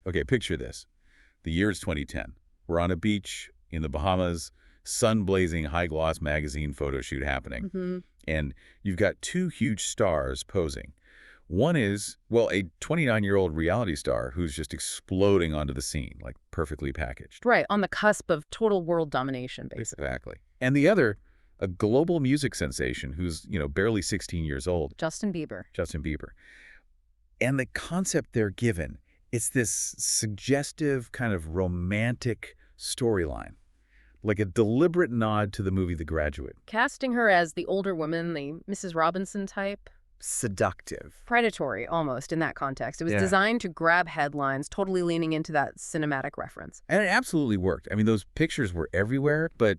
Okay, picture this. The year is 2010. We're on a beach in the Bahamas, sun-blazing high-gloss magazine photo shoot happening. And you've got two huge stars posing. One is, well, a 29-year-old reality star who's just exploding onto the scene, like perfectly packaged. Right, on the cusp of total world domination, basically. Exactly. And the other, a global music sensation who's, barely 16 years old. Justin Bieber. Justin Bieber. And the concept they're given, it's this suggestive kind of romantic storyline, like a deliberate nod to the movie The Graduate. Casting her as the older woman, the Mrs. Robinson type. Seductive. Predatory, almost, in that context. It was designed to grab headlines, totally leaning into that cinematic reference. And it absolutely worked. I mean, those pictures were everywhere, but,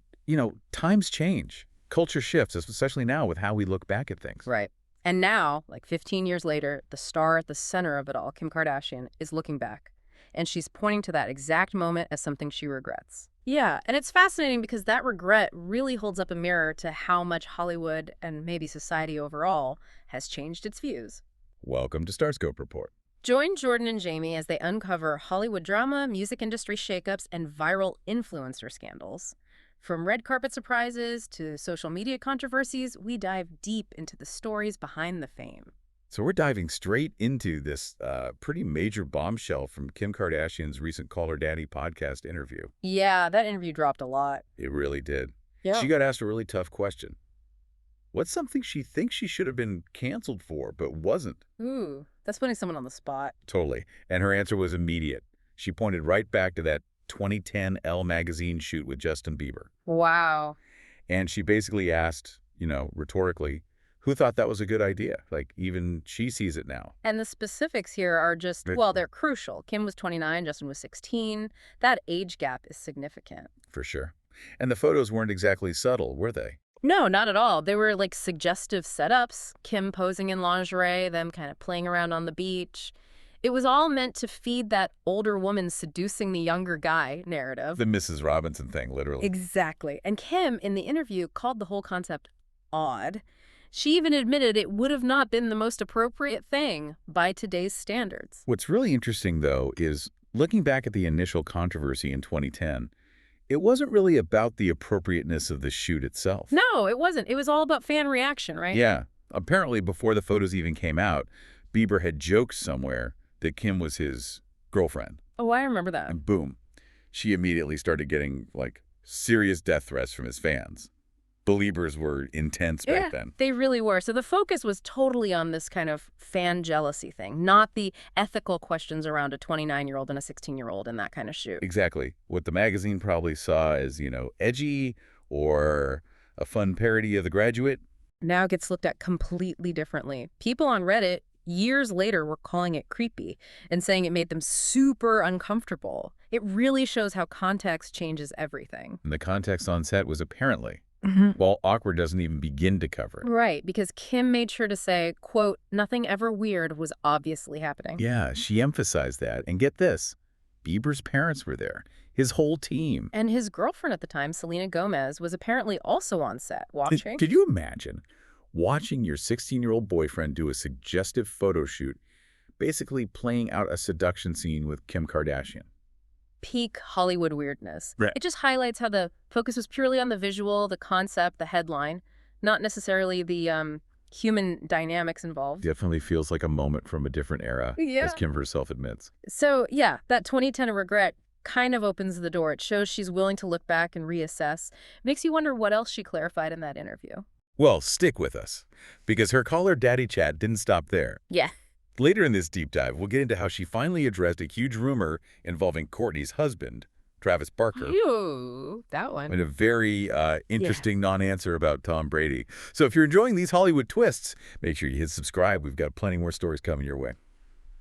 times change. Culture shifts, especially now with how we look back at things. Right. And now, like 15 years later, the star at the center of it all, Kim Kardashian, is looking back. And she's pointing to that exact moment as something she regrets. Yeah, and it's fascinating because that regret really holds up a mirror to how much Hollywood, and maybe society overall, has changed its views. Welcome to Starscope Report. Join Jordan and Jamie as they uncover Hollywood drama, music industry shakeups, and viral influencer scandals. From red carpet surprises to social media controversies, we dive deep into the stories behind the fame. So we're diving straight into this pretty major bombshell from Kim Kardashian's recent Call Her Daddy podcast interview. Yeah, that interview dropped a lot. It really did. Yeah. She got asked a really tough question. What's something she thinks she should have been canceled for, but wasn't? Ooh, that's putting someone on the spot. Totally. And her answer was immediate. She pointed right back to that 2010 Elle magazine shoot with Justin Bieber. Wow. And she basically asked, rhetorically, who thought that was a good idea? Like, even she sees it now. And the specifics here are just, well, they're crucial. Kim was 29, Justin was 16. That age gap is significant. For sure. And the photos weren't exactly subtle, were they? No, not at all. They were like suggestive setups. Kim posing in lingerie, them kind of playing around on the beach. It was all meant to feed that older woman seducing the younger guy narrative. The Mrs. Robinson thing, literally. Exactly. And Kim, in the interview, called the whole concept odd. She even admitted it would have not been the most appropriate thing by today's standards. What's really interesting, though, is looking back at the initial controversy in 2010, it wasn't really about the appropriateness of the shoot itself. No, it wasn't. It was all about fan reaction, right? Yeah. Apparently, before the photos even came out, Bieber had joked somewhere that Kim was his girlfriend. Oh, I remember that. And boom, she immediately started getting, serious death threats from his fans. Believers were intense back then. They really were. So the focus was totally on this kind of fan jealousy thing, not the ethical questions around a 29-year-old and a 16-year-old in that kind of shoot. Exactly. What the magazine probably saw as, edgy or a fun parody of The Graduate. Now gets looked at completely differently. People on Reddit years later were calling it creepy and saying it made them super uncomfortable. It really shows how context changes everything. And the context on set was apparently, well, awkward doesn't even begin to cover it. Right, because Kim made sure to say, quote, nothing ever weird was obviously happening. Yeah, she emphasized that. And get this, Bieber's parents were there, his whole team. And his girlfriend at the time, Selena Gomez, was apparently also on set watching. Could you imagine watching your 16-year-old boyfriend do a suggestive photo shoot, basically playing out a seduction scene with Kim Kardashian? Peak Hollywood weirdness. Right. It just highlights how the focus was purely on the visual, the concept, the headline, not necessarily the human dynamics involved. Definitely feels like a moment from a different era, as Kim herself admits. So, yeah, that 2010 regret kind of opens the door. It shows she's willing to look back and reassess. Makes you wonder what else she clarified in that interview. Well, stick with us, because her Call Her Daddy chat didn't stop there. Yeah. Later in this deep dive, we'll get into how she finally addressed a huge rumor involving Kourtney's husband, Travis Barker. Ew, that one. And a very interesting non-answer about Tom Brady. So if you're enjoying these Hollywood twists, make sure you hit subscribe. We've got plenty more stories coming your way.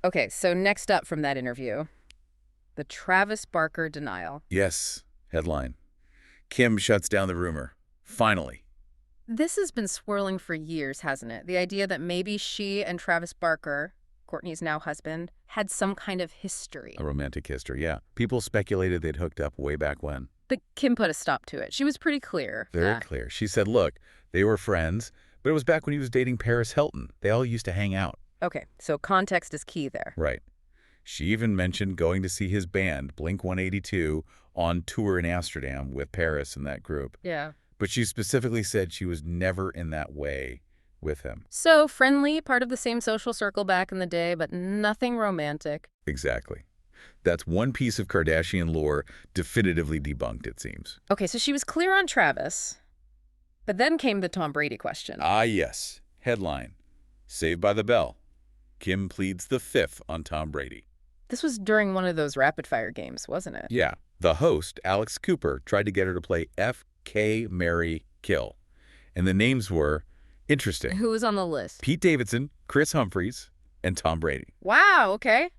Okay, so next up from that interview, the Travis Barker denial. Yes, headline. Kim shuts down the rumor. Finally. This has been swirling for years, hasn't it? The idea that maybe she and Travis Barker, Kourtney's now husband, had some kind of history. A romantic history, yeah. People speculated they'd hooked up way back when. But Kim put a stop to it. She was pretty clear. Very clear. She said, look, they were friends, but it was back when he was dating Paris Hilton. They all used to hang out. Okay, so context is key there. Right. She even mentioned going to see his band, Blink-182, on tour in Amsterdam with Paris and that group. Yeah. But she specifically said she was never in that way with him. So friendly, part of the same social circle back in the day, but nothing romantic. Exactly. That's one piece of Kardashian lore definitively debunked, it seems. Okay, so she was clear on Travis, but then came the Tom Brady question. Ah, yes. Headline: Saved by the Bell. Kim pleads the fifth on Tom Brady. This was during one of those rapid-fire games, wasn't it? Yeah. The host, Alex Cooper, tried to get her to play F.K. Marry Kill. And the names were interesting. Who was on the list? Pete Davidson, Chris Humphries, and Tom Brady. Wow, okay.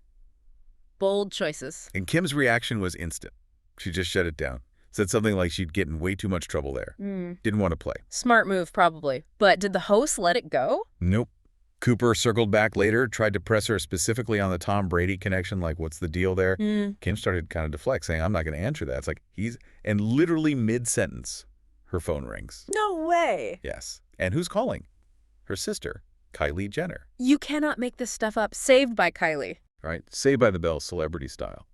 Bold choices. And Kim's reaction was instant. She just shut it down. Said something like she'd get in way too much trouble there. Didn't want to play. Smart move, probably. But did the host let it go? Nope. Cooper circled back later, tried to press her specifically on the Tom Brady connection, like, what's the deal there? Kim started kind of deflect, saying, I'm not going to answer that. It's like, and literally mid-sentence, her phone rings. No way. Yes. And who's calling? Her sister, Kylie Jenner. You cannot make this stuff up. Saved by Kylie. Right? Saved by the Bell, celebrity style.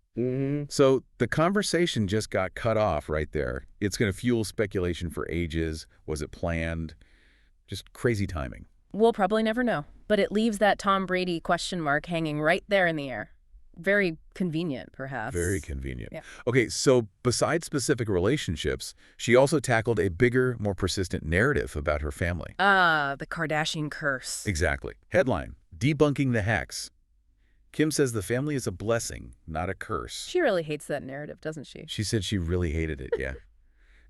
So the conversation just got cut off right there. It's going to fuel speculation for ages. Was it planned? Just crazy timing. We'll probably never know. But it leaves that Tom Brady question mark hanging right there in the air. Very convenient, perhaps. Very convenient. Yeah. Okay, so besides specific relationships, she also tackled a bigger, more persistent narrative about her family. The Kardashian curse. Exactly. Headline: Debunking the Hex. Kim says the family is a blessing, not a curse. She really hates that narrative, doesn't she? She said she really hated it, yeah.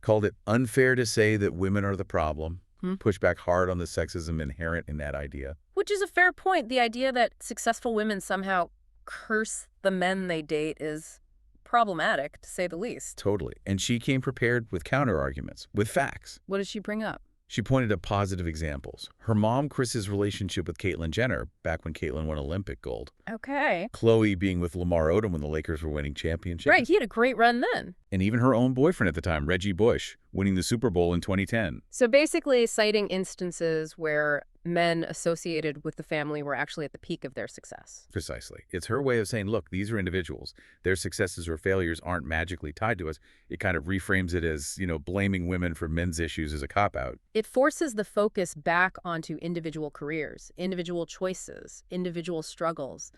Called it unfair to say that women are the problem. Pushed back hard on the sexism inherent in that idea. Which is a fair point. The idea that successful women somehow curse the men they date is problematic, to say the least. Totally. And she came prepared with counter-arguments, with facts. What did she bring up? She pointed to positive examples. Her mom, Chris's relationship with Caitlyn Jenner, back when Caitlyn won Olympic gold. Okay. Khloe being with Lamar Odom when the Lakers were winning championships. Right, he had a great run then. And even her own boyfriend at the time, Reggie Bush, winning the Super Bowl in 2010. So basically citing instances where men associated with the family were actually at the peak of their success. Precisely. It's her way of saying, look, these are individuals. Their successes or failures aren't magically tied to us. It kind of reframes it as, blaming women for men's issues as a cop-out. It forces the focus back onto individual careers, individual choices, individual struggles,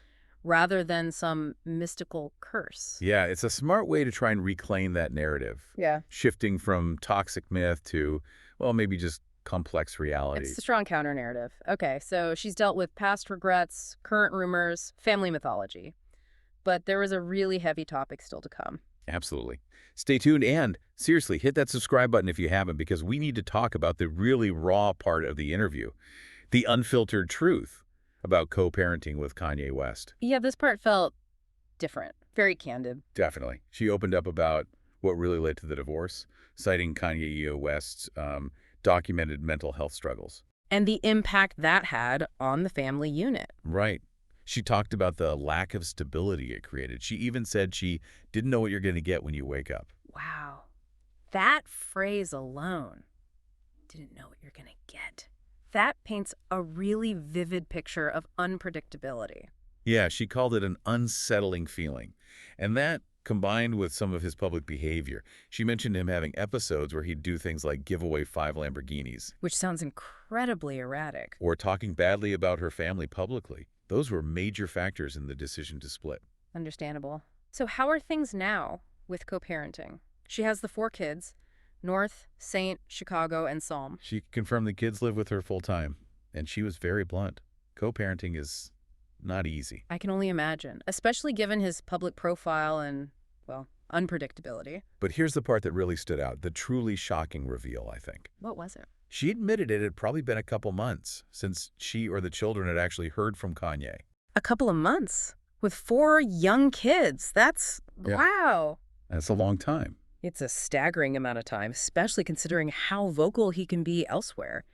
rather than some mystical curse. Yeah, it's a smart way to try and reclaim that narrative. Yeah. Shifting from toxic myth to, well, maybe just complex reality. It's a strong counter-narrative. Okay, so she's dealt with past regrets, current rumors, family mythology. But there is a really heavy topic still to come. Absolutely. Stay tuned and, seriously, hit that subscribe button if you haven't, because we need to talk about the really raw part of the interview, the unfiltered truth about co-parenting with Kanye West. Yeah, this part felt different, very candid. Definitely. She opened up about what really led to the divorce, citing Kanye West's documented mental health struggles. And the impact that had on the family unit. Right. She talked about the lack of stability it created. She even said she didn't know what you're going to get when you wake up. Wow. That phrase alone, didn't know what you're going to get. That paints a really vivid picture of unpredictability. Yeah, she called it an unsettling feeling. And that, combined with some of his public behavior, she mentioned him having episodes where he'd do things like give away 5 Lamborghinis. Which sounds incredibly erratic. Or talking badly about her family publicly. Those were major factors in the decision to split. Understandable. So how are things now with co-parenting? She has the 4 kids, North, Saint, Chicago, and Psalm. She confirmed the kids live with her full time, and she was very blunt. Co-parenting is not easy. I can only imagine, especially given his public profile and, well, unpredictability. But here's the part that really stood out, the truly shocking reveal, I think. What was it? She admitted it had probably been a couple months since she or the children had actually heard from Kanye. A couple of months? With 4 young kids? That's... Yeah. Wow. That's a long time. It's a staggering amount of time, especially considering how vocal he can be elsewhere.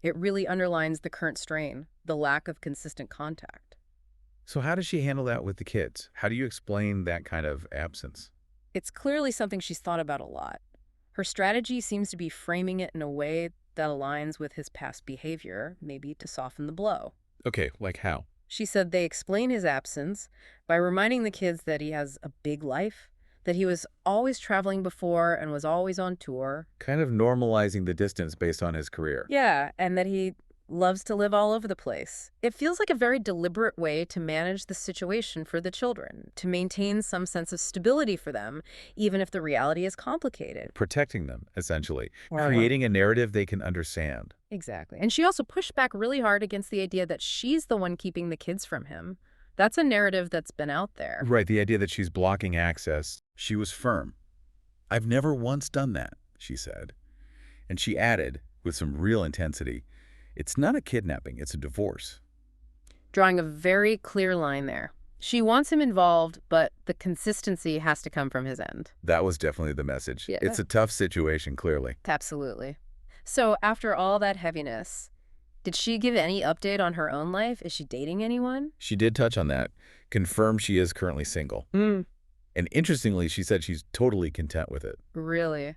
It really underlines the current strain, the lack of consistent contact. So how does she handle that with the kids? How do you explain that kind of absence? It's clearly something she's thought about a lot. Her strategy seems to be framing it in a way that aligns with his past behavior, maybe to soften the blow. Okay, like how? She said they explain his absence by reminding the kids that he has a big life, that he was always traveling before and was always on tour. Kind of normalizing the distance based on his career. Yeah, and that he loves to live all over the place. It feels like a very deliberate way to manage the situation for the children, to maintain some sense of stability for them, even if the reality is complicated. Protecting them, essentially. Well, Creating a narrative they can understand. exactly. And she also pushed back really hard against the idea that she's the one keeping the kids from him. That's a narrative that's been out there. Right, the idea that she's blocking access. She was firm. "I've never once done that," she said. And she added, with some real intensity, "It's not a kidnapping, it's a divorce." Drawing a very clear line there. She wants him involved, but the consistency has to come from his end. That was definitely the message. Yeah. It's a tough situation, clearly. Absolutely. So after all that heaviness, did she give any update on her own life? Is she dating anyone? She did touch on that, confirmed she is currently single. And interestingly, she said she's totally content with it. Really?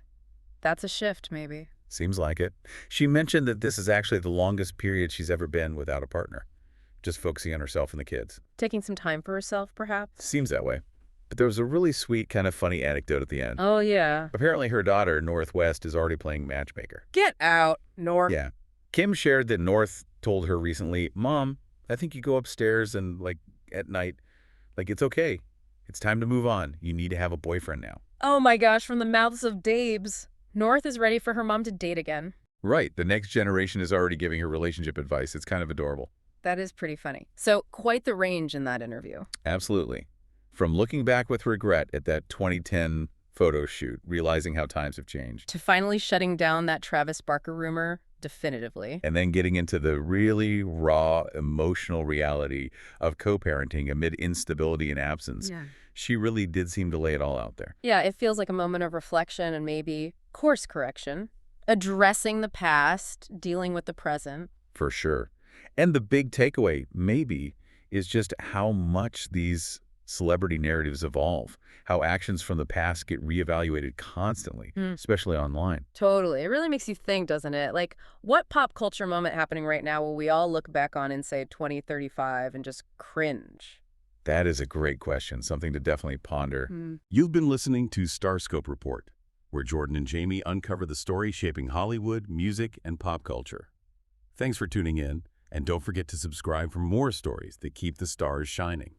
That's a shift, maybe. Seems like it. She mentioned that this is actually the longest period she's ever been without a partner, just focusing on herself and the kids. Taking some time for herself, perhaps? Seems that way. But there was a really sweet, kind of funny anecdote at the end. Oh, yeah. Apparently her daughter, Northwest, is already playing matchmaker. Get out, North. Yeah. Kim shared that North told her recently, "Mom, I think you go upstairs and, at night, it's okay. It's time to move on. You need to have a boyfriend now." Oh my gosh, from the mouths of Dabes. North is ready for her mom to date again. Right. The next generation is already giving her relationship advice. It's kind of adorable. That is pretty funny. So, quite the range in that interview. Absolutely. From looking back with regret at that 2010 photo shoot, realizing how times have changed, To finally shutting down that Travis Barker rumor, definitively. and then getting into the really raw, emotional reality of co-parenting amid instability and absence, she really did seem to lay it all out there. Yeah, it feels like a moment of reflection and maybe course correction. Addressing the past, dealing with the present. For sure. And the big takeaway, maybe, is just how much these celebrity narratives evolve, how actions from the past get reevaluated constantly, especially online. Totally. It really makes you think, doesn't it? Like, what pop culture moment happening right now will we all look back on in, say, 2035 and just cringe? That is a great question, something to definitely ponder. You've been listening to Starscope Report, where Jordan and Jamie uncover the story shaping Hollywood, music, and pop culture. Thanks for tuning in, and don't forget to subscribe for more stories that keep the stars shining.